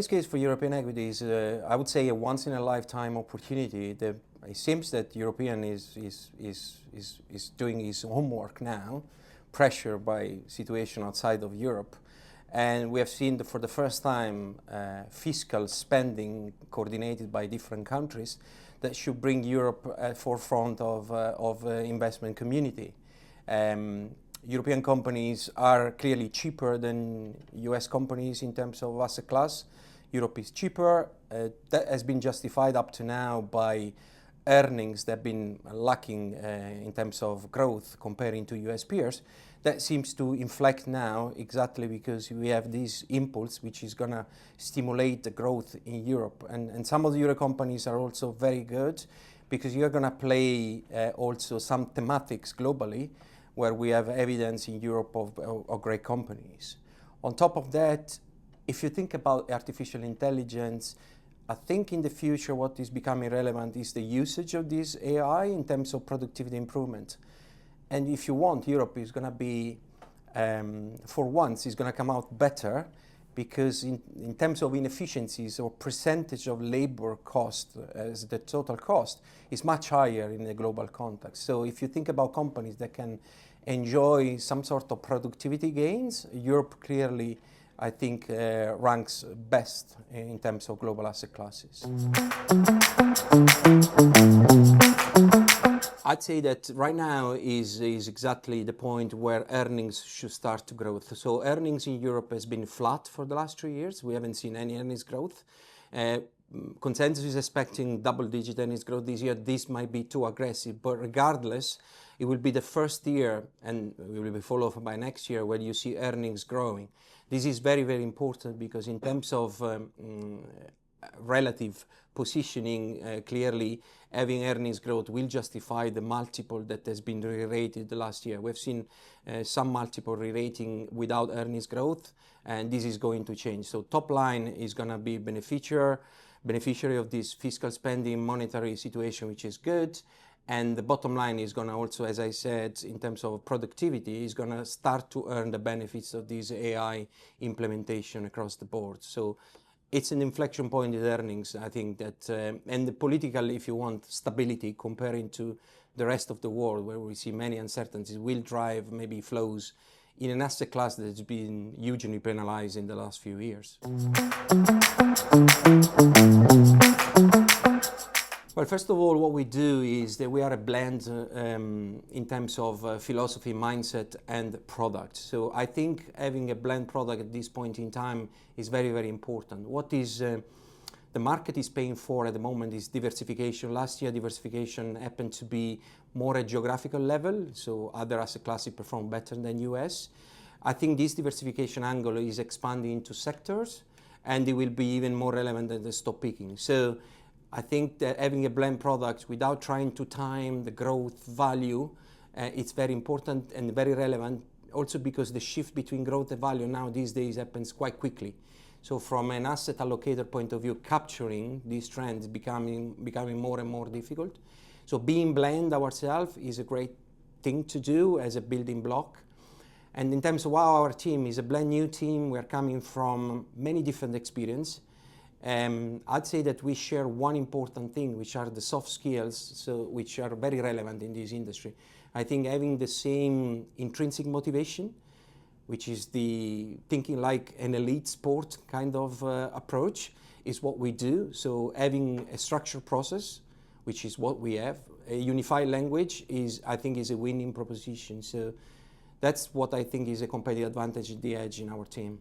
base case for European equities, I would say a once-in-a-lifetime opportunity. It seems that European is doing his homework now, pressured by situation outside of Europe. And we have seen for the first time fiscal spending coordinated by different countries that should bring Europe at forefront of investment community. European companies are clearly cheaper than US companies in terms of asset class. Europe is cheaper. That has been justified up to now by earnings that have been lacking in terms of growth comparing to US peers. That seems to inflect now exactly because we have this impulse which is going to stimulate the growth in Europe. And some of the Euro companies are also very good because you're going to play also some thematics globally where we have evidence in Europe of great companies. On top of that, if you think about artificial intelligence, I think in the future what is becoming relevant is the usage of this AI in terms of productivity improvement. And if you want, Europe is going to be, for once, is going to come out better because in terms of inefficiencies or percentage of labor cost as the total cost is much higher in the global context. So if you think about companies that can enjoy some sort of productivity gains, Europe clearly, I think, ranks best in terms of global asset classes. I'd say that right now is exactly the point where earnings should start to grow. So earnings in Europe has been flat for the last 3 years. We haven't seen any earnings growth. Consensus is expecting double-digit earnings growth this year. This might be too aggressive, but regardless, it will be the first year, and it will be followed by next year, where you see earnings growing. This is very, very important because in terms of relative positioning, clearly having earnings growth will justify the multiple that has been re-rated the last year. We've seen some multiple re-rating without earnings growth, and this is going to change. So top line is going to be beneficiary of this fiscal spending monetary situation, which is good. And the bottom line is going to also, as I said, in terms of productivity, is going to start to earn the benefits of this AI implementation across the board. So it's an inflection point in earnings, I think that, and the political, if you want, stability comparing to the rest of the world where we see many uncertainties will drive maybe flows in an asset class that's been hugely penalized in the last few years. Well, first of all, what we do is that we are a blend in terms of philosophy, mindset, and product. So I think having a blend product at this point in time is very, very important. What is the market is paying for at the moment is diversification. Last year, diversification happened to be more at geographical level, so other asset classes perform better than US. I think this diversification angle is expanding into sectors, and it will be even more relevant than the stock picking. So I think that having a blend product without trying to time the growth value, it's very important and very relevant also because the shift between growth and value now these days happens quite quickly. So from an asset allocator point of view, capturing these trends becoming more and more difficult. So being blend ourselves is a great thing to do as a building block. And in terms of our team is a blend new team, we're coming from many different experiences. I'd say that we share one important thing, which are the soft skills, which are very relevant in this industry. I think having the same intrinsic motivation, which is the thinking like an elite sport kind of approach, is what we do. So having a structured process, which is what we have, a unified language I think is a winning proposition. So that's what I think is a competitive advantage, the edge in our team.